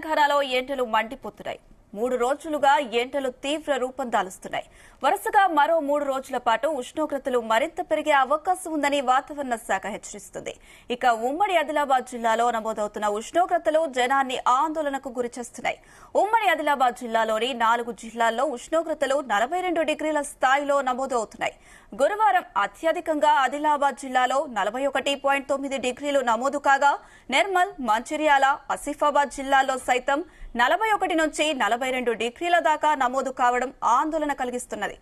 తెలంగాణలో ఎండలు మండిపోతున్నాయి. 3 రోజులుగా ఎండలు తీవ్ర రూపం దాలుస్తున్నాయి. వరుసగా మరో 3 రోజుల పాటు ఉష్ణోగ్రతలు మరింత పెరిగే అవకాశం ఉందని వాతావరణ శాఖ హెచ్చరిస్తుంది. ఇక ఉమ్మడి ఆదిలాబాద్ జిల్లాలో నమోదవుతున్న ఉష్ణోగ్రతలు జనాన్ని ఆందోళనకు గురిచేస్తున్నాయి. ఉమ్మడి ఆదిలాబాద్ జిల్లాలోని 4 జిల్లాల్లో ఉష్ణోగ్రతలు 42 డిగ్రీల స్థాయిలో నమోదవుతున్నాయి. గురువారం అత్యధికంగా ఆదిలాబాద్ జిల్లాలో 41.9 డిగ్రీలు నమోదు కాగా నిర్మల్, మంచిర్యాల, ఆసిఫాబాద్ జిల్లాల్లో సైతం 41 నుంచి 42 డిగ్రీల దాకా నమోదు కావడం ఆందోళన కలిగిస్తున్నది.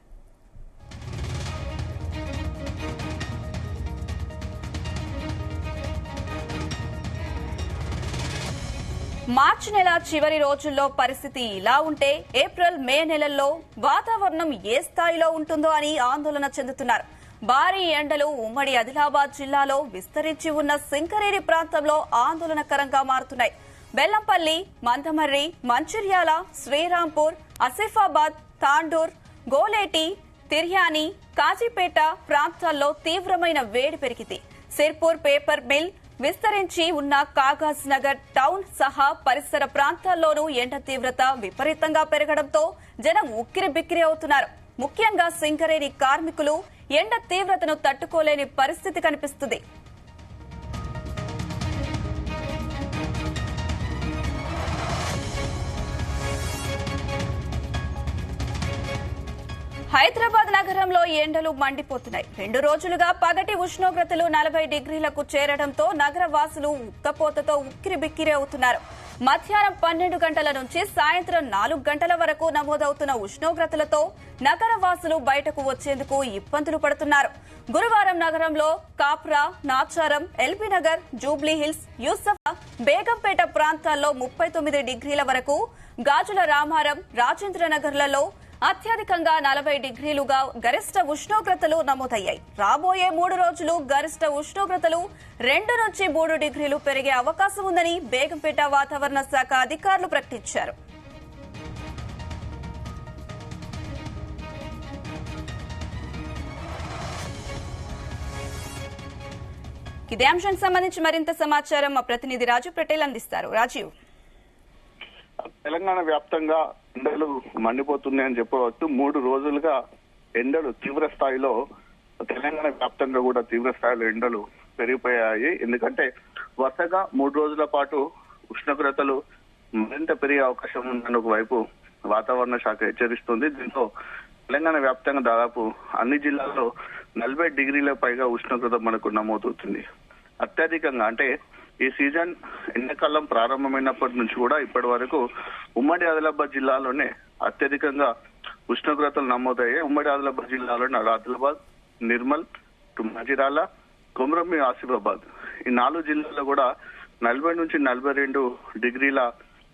మార్చి నెల చివరి రోజుల్లో పరిస్థితి ఇలా ఉంటే ఏప్రిల్, మే నెలల్లో వాతావరణం ఏ స్థాయిలో ఉంటుందో అని ఆందోళన చెందుతున్నారు. భారీ ఎండలు ఉమ్మడి ఆదిలాబాద్ జిల్లాలో విస్తరించి ఉన్న సింగరేణి ప్రాంతంలో ఆందోళనకరంగా మారుతున్నాయి. బెల్లంపల్లి, మందమర్రి, మంచిర్యాల, శ్రీరాంపూర్, ఆసిఫాబాద్, తాండూర్, గోలేటి, తిర్యాని, కాజీపేట ప్రాంతాల్లో తీవ్రమైన వేడి పెరిగింది. సిర్పూర్ పేపర్ మిల్ విస్తరించి ఉన్న కాగజ్ నగర్ టౌన్ సహా పరిసర ప్రాంతాల్లోనూ ఎండ తీవ్రత విపరీతంగా పెరగడంతో జనం ఉక్కిరిబిక్కిరి అవుతున్నారు. ముఖ్యంగా సింగరేణి కార్మికులు ఎండ తీవ్రతను తట్టుకోలేని పరిస్థితి కనిపిస్తుంది. హైదరాబాద్ నగరంలో ఎండలు మండిపోతున్నాయి. 2 రోజులుగా పగటి ఉష్ణోగ్రతలు 40 డిగ్రీలకు చేరడంతో నగర వాసులు ఉక్కపోతతో ఉక్కిరిబిక్కిరి అవుతున్నారు. మధ్యాహ్నం 12 గంటల నుంచి సాయంత్రం 4 గంటల వరకు నమోదవుతున్న ఉష్ణోగ్రతలతో నగర వాసులు బయటకు వచ్చేందుకు ఇబ్బందులు పడుతున్నారు. గురువారం నగరంలో కాప్రా, నాచారం, ఎల్బీనగర్, జూబ్లీహిల్స్, యూసఫ్, బేగంపేట ప్రాంతాల్లో 39 డిగ్రీల వరకు, గాజుల రామారం, రాజేంద్రనగర్లలో అత్యధికంగా 40 డిగ్రీలుగా గరిష్ట ఉష్ణోగ్రతలు నమోదయ్యాయి. రాబోయే 3 రోజులు గరిష్ట ఉష్ణోగ్రతలు 2 నుంచి 3 డిగ్రీలు పెరిగే అవకాశం ఉందని బేగంపేట వాతావరణ శాఖ అధికారులు ప్రకటించారు. ఇదే అంశానికి సంబంధించి మరింత సమాచారం మా ప్రతినిధి రాజు పటేల్ అందిస్తారు. రాజీవ్, తెలంగాణ వ్యాప్తంగా ఎండలు మండిపోతున్నాయని చెప్పవచ్చు. 3 రోజులుగా ఎండలు తీవ్ర స్థాయిలో తెలంగాణ వ్యాప్తంగా కూడా తీవ్ర స్థాయిలో ఎండలు పెరిగిపోయాయి. ఎందుకంటే వరుసగా 3 రోజుల పాటు ఉష్ణోగ్రతలు మరింత పెరిగే అవకాశం ఉందని ఒకవైపు వాతావరణ శాఖ హెచ్చరిస్తుంది. దీంతో తెలంగాణ వ్యాప్తంగా దాదాపు అన్ని జిల్లాల్లో 40 డిగ్రీల పైగా ఉష్ణోగ్రత మనకు నమోదవుతుంది. అత్యధికంగా అంటే ఈ సీజన్ ఎండాకాలం ప్రారంభమైనప్పటి నుంచి కూడా ఇప్పటి వరకు ఉమ్మడి ఆదిలాబాద్ జిల్లాలోనే అత్యధికంగా ఉష్ణోగ్రతలు నమోదయ్యాయి. ఉమ్మడి ఆదిలాబాద్ జిల్లాలోనే ఆదిలాబాద్, నిర్మల్, మంచిర్యాల, కొమరంభీం, ఆసిఫాబాద్ ఈ 4 జిల్లాల్లో కూడా 40 నుంచి 42 డిగ్రీల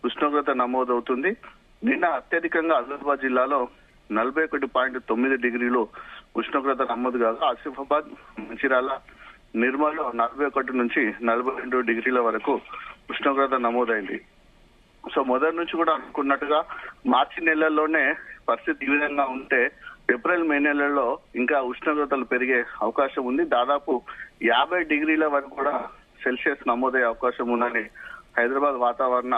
ఉష్ణోగ్రత నమోదవుతుంది. నిన్న అత్యధికంగా ఆదిలాబాద్ జిల్లాలో 41.9 డిగ్రీలు ఉష్ణోగ్రత నమోదు కాగా ఆసిఫాబాద్, మంచిర్యాల, నిర్మల్లో 41 నుంచి 42 డిగ్రీల వరకు ఉష్ణోగ్రత నమోదైంది. సో మొదటి నుంచి కూడా అనుకున్నట్టుగా మార్చి నెలల్లోనే పరిస్థితి ఈ విధంగా ఉంటే ఏప్రిల్, మే నెలల్లో ఇంకా ఉష్ణోగ్రతలు పెరిగే అవకాశం ఉంది. దాదాపు 50 డిగ్రీల వరకు కూడా సెల్సియస్ నమోదయ్యే అవకాశం ఉందని హైదరాబాద్ వాతావరణ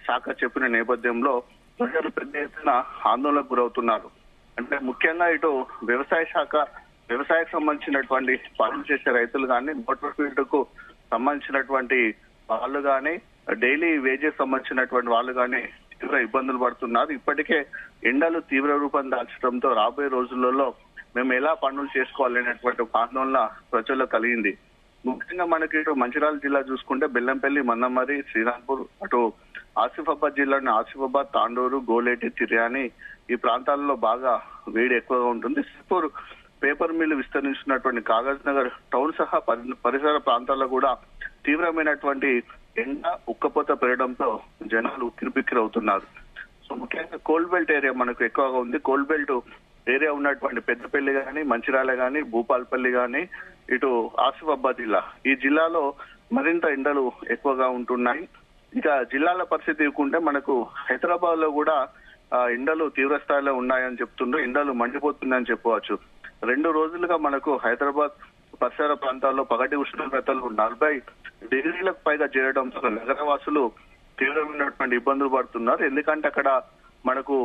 శాఖ చెప్పిన నేపథ్యంలో ప్రజలు పెద్ద ఎత్తున ఆందోళనకు గురవుతున్నారు. అంటే ముఖ్యంగా ఇటు వ్యవసాయకు సంబంధించినటువంటి పనులు చేసే రైతులు కానీ, మోటార్ ఫీల్డ్ కు సంబంధించినటువంటి వాళ్ళు కానీ, డైలీ వేజెస్ సంబంధించినటువంటి వాళ్ళు కానీ తీవ్ర ఇబ్బందులు పడుతున్నారు. ఇప్పటికే ఎండలు తీవ్ర రూపం దాల్చడంతో రాబోయే రోజులలో మేము ఎలా పనులు చేసుకోవాలనేటువంటి ఒక ఆందోళన ప్రజల్లో కలిగింది. ముఖ్యంగా మనకి ఇటు మంచిర్యాల జిల్లా చూసుకుంటే బెల్లంపల్లి, మందమర్రి, శ్రీరాంపూర్, అటు ఆసిఫాబాద్ జిల్లాలోని ఆసిఫాబాద్, తాండూరు, గోలేటి, తిర్యాని ఈ ప్రాంతాల్లో బాగా వేడి ఎక్కువగా ఉంటుంది. సిర్పూర్ పేపర్ మిల్ విస్తరించినటువంటి కాగజ్ నగర్ టౌన్ సహా పరిసర ప్రాంతాల్లో కూడా తీవ్రమైనటువంటి ఎండ, ఉక్కపోత పెరగడంతో జనాలు ఉక్కిరిబిక్కిరి అవుతున్నారు. సో ముఖ్యంగా కోల్డ్ బెల్ట్ ఏరియా మనకు ఎక్కువగా ఉంది. కోల్డ్ బెల్ట్ ఏరియా ఉన్నటువంటి పెద్దపల్లి కానీ, మంచిర్యాల కానీ, భూపాల్పల్లి కానీ, ఇటు ఆసిఫాబాద్ జిల్లా ఈ జిల్లాలో మరింత ఎండలు ఎక్కువగా ఉంటున్నాయి. ఇక జిల్లాల పరిస్థితి చూసుకుంటే మనకు హైదరాబాద్ లో కూడా ఎండలు తీవ్ర స్థాయిలో ఉన్నాయని చెప్తుండ్రు. ఎండలు మండిపోతున్నాయని చెప్పవచ్చు. 2 రోజులుగా మనకు హైదరాబాద్ పరిసర ప్రాంతాల్లో పగటి ఉష్ణోగ్రతలు 40 డిగ్రీలకు పైగా చేరడంతో నగరవాసులు తీవ్రమైనటువంటి ఇబ్బందులు పడుతున్నారు. ఎందుకంటే అక్కడ మనకు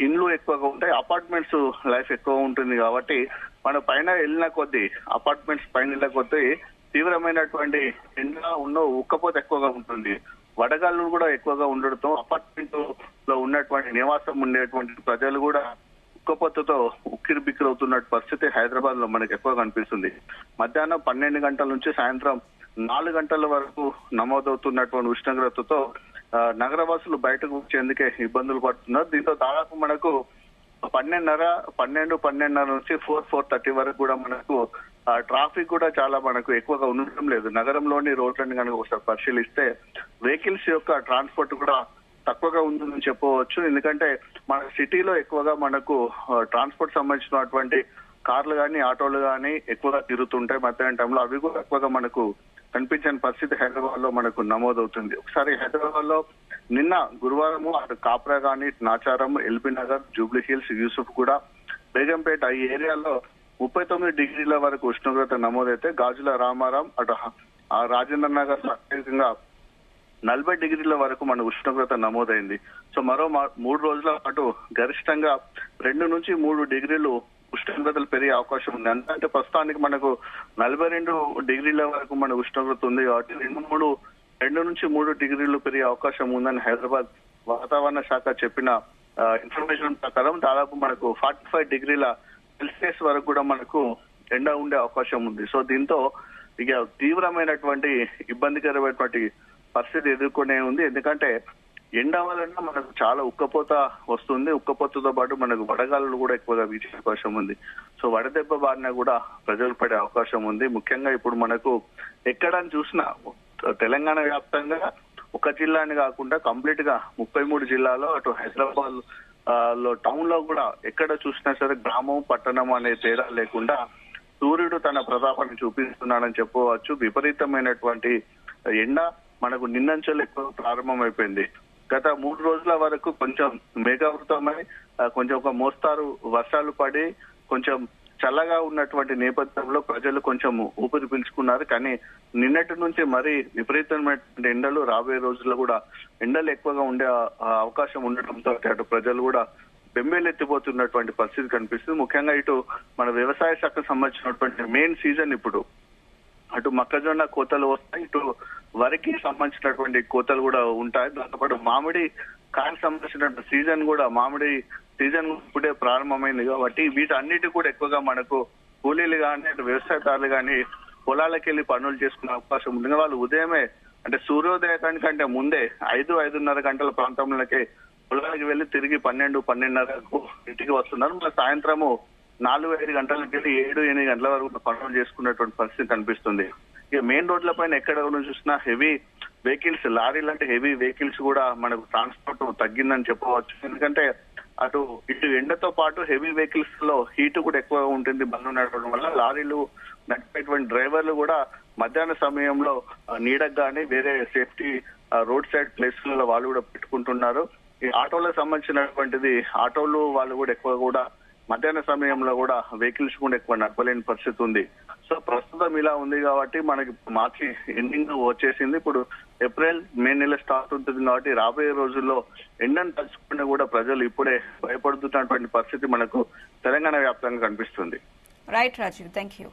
ఇండ్లు ఎక్కువగా ఉంటాయి, అపార్ట్మెంట్స్ లైఫ్ ఎక్కువ ఉంటుంది కాబట్టి మన పైన వెళ్ళిన కొద్దీ అపార్ట్మెంట్స్ పైన వెళ్ళిన కొద్దీ తీవ్రమైనటువంటి ఎండ ఉన్న ఉక్కపోత ఎక్కువగా ఉంటుంది. వడగాళ్ళు కూడా ఎక్కువగా ఉండడంతో అపార్ట్మెంట్ లో ఉన్నటువంటి నివాసం ఉండేటువంటి ప్రజలు కూడా ఉక్కపోతతో ఉక్కిరి బిక్కిరి అవుతున్న పరిస్థితి హైదరాబాద్ లో మనకు ఎక్కువ కనిపిస్తుంది. మధ్యాహ్నం 12 గంటల నుంచి సాయంత్రం 4 గంటల వరకు నమోదవుతున్నటువంటి ఉష్ణోగ్రతతో నగరవాసులు బయటకు వచ్చేందుకే ఇబ్బందులు పడుతున్నారు. దీంతో దాదాపు మనకు 12:30 నుంచి 4:30 వరకు కూడా మనకు ట్రాఫిక్ కూడా చాలా మనకు ఎక్కువగా ఉండడం లేదు. నగరంలోని రోడ్లను కనుక ఒకసారి పరిశీలిస్తే వెహికల్స్ యొక్క ట్రాన్స్పోర్ట్ కూడా తక్కువగా ఉందని చెప్పవచ్చు. ఎందుకంటే మన సిటీలో ఎక్కువగా మనకు ట్రాన్స్పోర్ట్ సంబంధించినటువంటి కార్లు కానీ ఆటోలు కానీ ఎక్కువగా తిరుగుతుంటాయి మధ్యాహ్నం టైంలో. అవి కూడా ఎక్కువగా మనకు కనిపించని పరిస్థితి హైదరాబాద్ లో మనకు నమోదవుతుంది. ఒకసారి హైదరాబాద్ లో నిన్న గురువారము అటు కాప్రా కానీ Nacharam, LB Nagar, Jubilee hills, Yusuf కూడా, బేగంపేట ఈ ఏరియాలో 39 డిగ్రీల వరకు ఉష్ణోగ్రత నమోదైతే గాజుల రామారం అటు రాజేంద్ర నగర్ అత్యధికంగా 40 డిగ్రీల వరకు మన ఉష్ణోగ్రత నమోదైంది. సో మరో 3 రోజుల పాటు గరిష్టంగా 2 నుంచి 3 డిగ్రీలు ఉష్ణోగ్రతలు పెరిగే అవకాశం ఉంది. అంటే ప్రస్తుతానికి మనకు 42 డిగ్రీల వరకు మన ఉష్ణోగ్రత ఉంది కాబట్టి 2 నుంచి 3 డిగ్రీలు పెరిగే అవకాశం ఉందని హైదరాబాద్ వాతావరణ శాఖ చెప్పిన ఇన్ఫర్మేషన్ ప్రకారం దాదాపు మనకు 45 డిగ్రీల సెల్సియస్ వరకు కూడా మనకు ఎండ ఉండే అవకాశం ఉంది. సో దీంతో ఇక తీవ్రమైనటువంటి ఇబ్బందికరమైనటువంటి పరిస్థితి ఎదుర్కొనే ఉంది. ఎందుకంటే ఎండ వలన మనకు చాలా ఉక్కపోత వస్తుంది. ఉక్కపోతతో పాటు మనకు వడగాలులు కూడా ఎక్కువగా వీచే అవకాశం ఉంది. సో వడదెబ్బ బారిన కూడా ప్రజలు పడే అవకాశం ఉంది. ముఖ్యంగా ఇప్పుడు మనకు ఎక్కడ చూసినా తెలంగాణ వ్యాప్తంగా ఒక జిల్లాని కాకుండా కంప్లీట్ గా 33 జిల్లాలో అటు హైదరాబాద్ లో టౌన్ లో కూడా ఎక్కడ చూసినా సరే గ్రామం పట్టణం అనే తేడా లేకుండా సూర్యుడు తన ప్రతాపాన్ని చూపిస్తున్నాడని చెప్పవచ్చు. విపరీతమైనటువంటి ఎండ మనకు నిన్నంచెలు ఎక్కువ ప్రారంభమైపోయింది. గత 3 రోజుల వరకు కొంచెం మేఘావృతమై కొంచెం ఒక మోస్తారు వర్షాలు పడి కొంచెం చల్లగా ఉన్నటువంటి నేపథ్యంలో ప్రజలు కొంచెం ఊపిరి పీల్చుకున్నారు. కానీ నిన్నటి నుంచి మరీ విపరీతమైన ఎండలు, రాబోయే రోజుల్లో కూడా ఎండలు ఎక్కువగా ఉండే అవకాశం ఉండటంతో అటు ప్రజలు కూడా బెంబేలెత్తిపోతున్నటువంటి పరిస్థితి కనిపిస్తుంది. ముఖ్యంగా ఇటు మన వ్యవసాయ శాఖకు సంబంధించినటువంటి మెయిన్ సీజన్ ఇప్పుడు అటు మొక్కజొన్న కోతలు వస్తాయి, ఇటు వరికి సంబంధించినటువంటి కోతలు కూడా ఉంటాయి. దాంతోపాటు మామిడి కాయకు సంబంధించినటువంటి సీజన్ కూడా మామిడి సీజన్ ఇప్పుడే ప్రారంభమైంది కాబట్టి వీటన్నిటి కూడా ఎక్కువగా మనకు కూలీలు కానీ అటు వ్యవసాయదారులు కానీ పొలాలకు వెళ్ళి పనులు చేసుకునే అవకాశం ఉంది. వాళ్ళు ఉదయమే అంటే సూర్యోదయానికంటే ముందే 5-5:30 గంటల ప్రాంతంలోకి పొలాలకు వెళ్లి తిరిగి 12-12:30కు ఇంటికి వస్తున్నారు. మళ్ళీ సాయంత్రము 4-5 గంటలకు వెళ్ళి 7-8 గంటల వరకు పనులు చేసుకునేటువంటి పరిస్థితి కనిపిస్తుంది. ఇక మెయిన్ రోడ్ల పైన ఎక్కడ చూసినా హెవీ వెహికల్స్, లారీలు అంటే హెవీ వెహికల్స్ కూడా మనకు ట్రాన్స్పోర్ట్ తగ్గిందని చెప్పవచ్చు. ఎందుకంటే అటు ఇటు ఎండతో పాటు హెవీ వెహికల్స్ లో హీట్ కూడా ఎక్కువగా ఉంటుంది. బండ్లు నడపడం వల్ల లారీలు నడిపేటువంటి డ్రైవర్లు కూడా మధ్యాహ్న సమయంలో నీడకు కానీ వేరే సేఫ్టీ రోడ్ సైడ్ ప్లేస్లలో వాళ్ళు కూడా పెట్టుకుంటున్నారు. ఈ ఆటోలకు సంబంధించినటువంటిది ఆటోలు వాళ్ళు కూడా ఎక్కువ కూడా మధ్యాహ్న సమయంలో కూడా వెహికల్స్ కూడా ఎక్కువ నడపలేని పరిస్థితి ఉంది. సో ప్రస్తుతం ఇలా ఉంది కాబట్టి మనకి మార్చి ఎండింగ్ వచ్చేసింది. ఇప్పుడు ఏప్రిల్, మే నెల స్టార్ట్ ఉంటుంది కాబట్టి రాబోయే రోజుల్లో ఎండను తలుచుకుని కూడా ప్రజలు ఇప్పుడే భయపడుతున్నటువంటి పరిస్థితి మనకు తెలంగాణ వ్యాప్తంగా కనిపిస్తుంది. Right Rajiv, thank you.